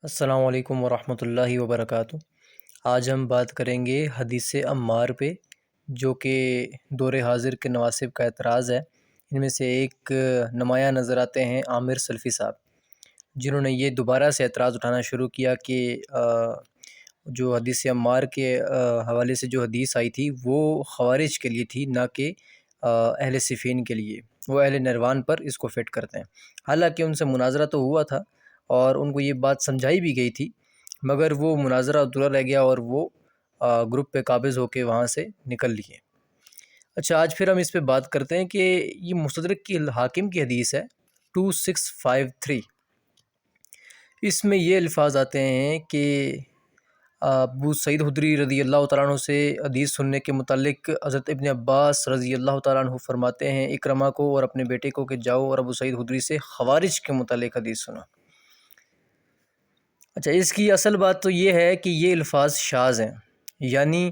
السلام علیکم ورحمۃ اللہ وبرکاتہ۔ آج ہم بات کریں گے حدیث عمار پہ، جو کہ دور حاضر کے نواسب کا اعتراض ہے۔ ان میں سے ایک نمایاں نظر آتے ہیں عامر سلفی صاحب، جنہوں نے یہ دوبارہ سے اعتراض اٹھانا شروع کیا کہ جو حدیث عمار کے حوالے سے جو حدیث آئی تھی وہ خوارج کے لیے تھی، نہ کہ اہل صفین کے لیے۔ وہ اہل نروان پر اس کو فٹ کرتے ہیں، حالانکہ ان سے مناظرہ تو ہوا تھا اور ان کو یہ بات سمجھائی بھی گئی تھی، مگر وہ مناظرہ ادھورا رہ گیا اور وہ گروپ پہ قابض ہو کے وہاں سے نکل لیے۔ اچھا، آج پھر ہم اس پہ بات کرتے ہیں کہ یہ مستدرک کی حاکم کی حدیث ہے 2653۔ اس میں یہ الفاظ آتے ہیں کہ ابو سعید خدری رضی اللہ تعالیٰ عنہ سے حدیث سننے کے متعلق حضرت ابن عباس رضی اللہ تعالیٰ عنہ فرماتے ہیں اکرمہ کو اور اپنے بیٹے کو کہ جاؤ اور ابو سعید خدری سے خوارج کے متعلق حدیث سنا۔ اچھا، اس کی اصل بات تو یہ ہے کہ یہ الفاظ شاذ ہیں، یعنی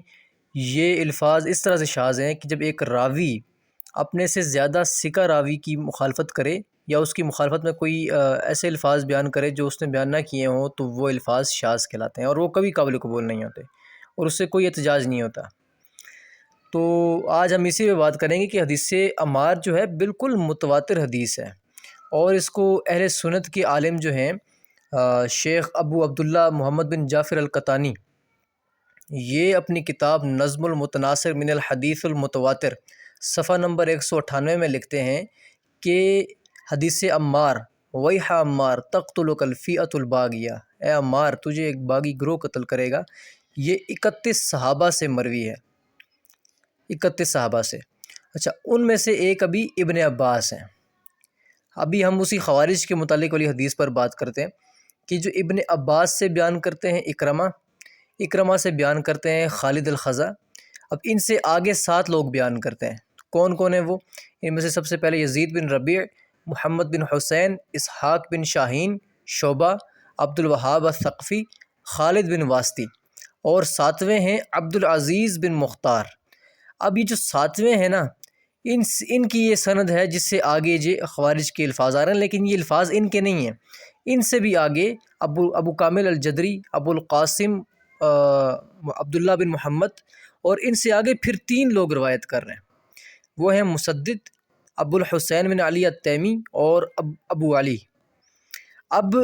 یہ الفاظ اس طرح سے شاذ ہیں کہ جب ایک راوی اپنے سے زیادہ ثقہ راوی کی مخالفت کرے یا اس کی مخالفت میں کوئی ایسے الفاظ بیان کرے جو اس نے بیان نہ کیے ہوں، تو وہ الفاظ شاذ کہلاتے ہیں اور وہ کبھی قابل قبول نہیں ہوتے اور اس سے کوئی احتجاج نہیں ہوتا۔ تو آج ہم اسی پہ بات کریں گے کہ حدیث عمار جو ہے بالکل متواتر حدیث ہے، اور اس کو اہل سنت کے عالم جو ہیں شیخ ابو عبداللہ محمد بن جعفر القطانی، یہ اپنی کتاب نظم المتناثر من الحدیث المتواتر صفحہ نمبر 198 میں لکھتے ہیں کہ حدیث عمار ویح عمار تقتلک الفئۃ الباغیہ، اے عمار تجھے ایک باغی گروہ قتل کرے گا، یہ 31 صحابہ سے مروی ہے، 31 صحابہ سے۔ اچھا، ان میں سے ایک ابھی ابن عباس ہیں۔ ابھی ہم اسی خوارج کے متعلق والی حدیث پر بات کرتے ہیں کہ جو ابن عباس سے بیان کرتے ہیں اکرمہ سے بیان کرتے ہیں خالد الخزا۔ اب ان سے آگے 7 لوگ بیان کرتے ہیں، کون کون ہیں وہ؟ ان میں سے سب سے پہلے یزید بن ربیع، محمد بن حسین، اسحاق بن شاہین، شعبہ، عبد الوہاب الثقفی، خالد بن واسطی، اور 7ویں ہیں عبد العزیز بن مختار۔ اب یہ جو 7ویں ہیں نا، ان کی یہ سند ہے جس سے آگے یہ خوارج کے الفاظ آ رہے ہیں، لیکن یہ الفاظ ان کے نہیں ہیں۔ ان سے بھی آگے ابو کامل الجدری، ابو القاسم عبداللہ بن محمد، اور ان سے آگے پھر 3 لوگ روایت کر رہے ہیں، وہ ہیں مسدد، ابو الحسین بن علی التیمی، اور ابو علی۔ اب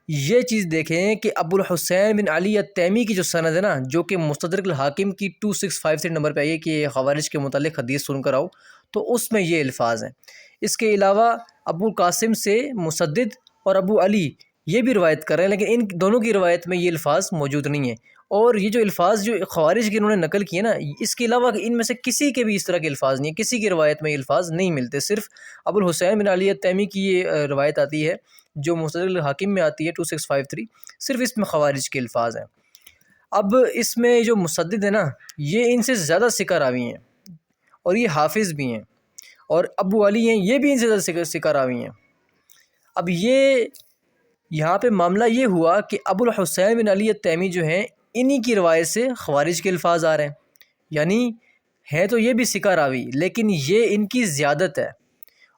یہ چیز دیکھیں کہ ابو الحسین بن علی التیمی کی جو سند ہے نا، جو کہ مستدرک الحاکم کی 2653 نمبر پہ آئی کہ خوارج کے متعلق حدیث سن کر آؤ، تو اس میں یہ الفاظ ہیں۔ اس کے علاوہ ابو القاسم سے مسدد اور ابو علی یہ بھی روایت کر رہے ہیں، لیکن ان دونوں کی روایت میں یہ الفاظ موجود نہیں ہیں۔ اور یہ جو الفاظ جو خوارج کے انہوں نے نقل کیے نا، اس کے علاوہ ان میں سے کسی کے بھی اس طرح کے الفاظ نہیں ہیں، کسی کی روایت میں یہ الفاظ نہیں ملتے۔ صرف ابو الحسین بن علی التیمی کی یہ روایت آتی ہے جو مستدرک الحاکم میں آتی ہے 2653، صرف اس میں خوارج کے الفاظ ہیں۔ اب اس میں جو مسدد ہے نا، یہ ان سے زیادہ ثقہ راوی ہیں اور یہ حافظ بھی ہیں، اور ابو علی ہیں یہ بھی ان سے زیادہ ثقہ راوی ہیں۔ اب یہ یہاں پہ معاملہ یہ ہوا کہ ابو الحسین بن علی التیمی جو ہیں، انہی کی روایت سے خوارج کے الفاظ آ رہے ہیں، یعنی ہے تو یہ بھی ثقہ راوی، لیکن یہ ان کی زیادت ہے،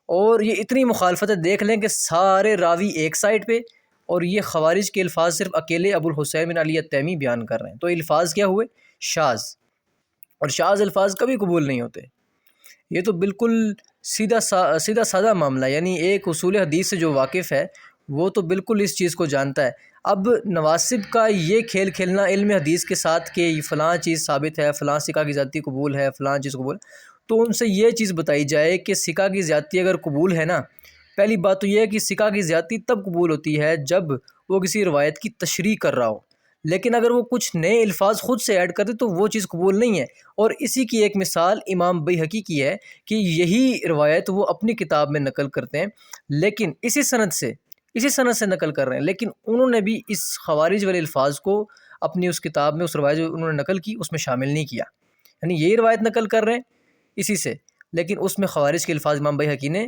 اور یہ اتنی مخالفت ہے، دیکھ لیں کہ سارے راوی ایک سائڈ پہ اور یہ خوارج کے الفاظ صرف اکیلے ابو الحسین بن علی التیمی بیان کر رہے ہیں، تو الفاظ کیا ہوئے؟ شاذ، اور شاذ الفاظ کبھی قبول نہیں ہوتے۔ یہ تو بالکل سیدھا سادہ معاملہ، یعنی ایک اصول حدیث سے جو واقف ہے وہ تو بالکل اس چیز کو جانتا ہے۔ اب نواسب کا یہ کھیل کھیلنا علم حدیث کے ساتھ کہ فلاں چیز ثابت ہے، فلاں ثقہ کی زیادتی قبول ہے، فلاں چیز قبول، تو ان سے یہ چیز بتائی جائے کہ ثقہ کی زیادتی اگر قبول ہے نا، پہلی بات تو یہ ہے کہ ثقہ کی زیادتی تب قبول ہوتی ہے جب وہ کسی روایت کی تشریح کر رہا ہو، لیکن اگر وہ کچھ نئے الفاظ خود سے ایڈ کر دے تو وہ چیز قبول نہیں ہے۔ اور اسی کی ایک مثال امام بیہقی کی ہے کہ یہی روایت وہ اپنی کتاب میں نقل کرتے ہیں، لیکن اسی سند سے نقل کر رہے ہیں، لیکن انہوں نے بھی اس خوارج والے الفاظ کو اپنی اس کتاب میں، اس روایت جو انہوں نے نقل کی، اس میں شامل نہیں کیا، یعنی یہی روایت نقل کر رہے ہیں اسی سے، لیکن اس میں خوارج کے الفاظ امام بیہقی نے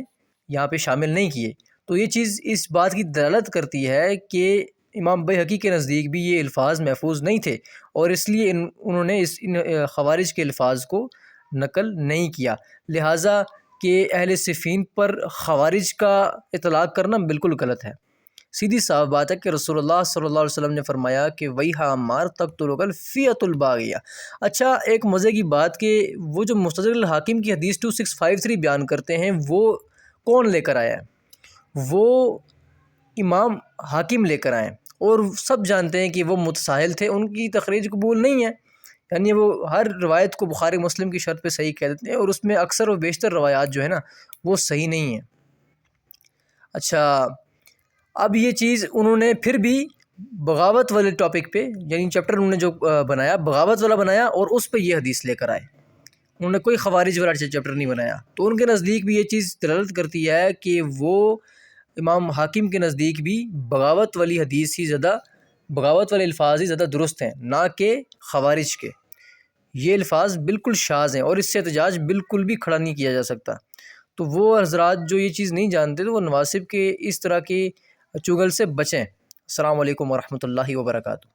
یہاں پہ شامل نہیں کیے۔ تو یہ چیز اس بات کی دلالت کرتی ہے کہ امام بیہقی کے نزدیک بھی یہ الفاظ محفوظ نہیں تھے، اور اس لیے انہوں نے ان خوارج کے الفاظ کو نقل نہیں کیا، لہٰذا کہ اہل صفین پر خوارج کا اطلاق کرنا بالکل غلط ہے۔ سیدھی صاف بات ہے کہ رسول اللہ صلی اللہ علیہ وسلم نے فرمایا کہ وَيْحَ عَمَّارَ تَقْتُلُكَ الْفِئَةُ الْبَاغِيَةُ۔ اچھا، ایک مزے کی بات کہ وہ جو مستدرک الحاکم کی حدیث 2653 بیان کرتے ہیں وہ کون لے کر آیا ہے؟ وہ امام حاکم لے کر آئیں، اور سب جانتے ہیں کہ وہ متساہل تھے، ان کی تخریج قبول نہیں ہے، یعنی وہ ہر روایت کو بخاری مسلم کی شرط پہ صحیح کہہ دیتے ہیں، اور اس میں اکثر و بیشتر روایات جو ہے نا وہ صحیح نہیں ہیں۔ اچھا، اب یہ چیز انہوں نے پھر بھی بغاوت والے ٹاپک پہ، یعنی چیپٹر انہوں نے جو بنایا بغاوت والا بنایا، اور اس پہ یہ حدیث لے کر آئے، انہوں نے کوئی خوارج والا چیپٹر نہیں بنایا۔ تو ان کے نزدیک بھی یہ چیز دلالت کرتی ہے کہ وہ امام حاکم کے نزدیک بھی بغاوت والی حدیث ہی زیادہ، بغاوت والے الفاظ ہی زیادہ درست ہیں، نہ کہ خوارج کے۔ یہ الفاظ بالکل شاذ ہیں، اور اس سے احتجاج بالکل بھی کھڑا نہیں کیا جا سکتا۔ تو وہ حضرات جو یہ چیز نہیں جانتے تو وہ نواسب کے اس طرح کی چغل سے بچیں۔ السلام علیکم ورحمۃ اللہ وبرکاتہ۔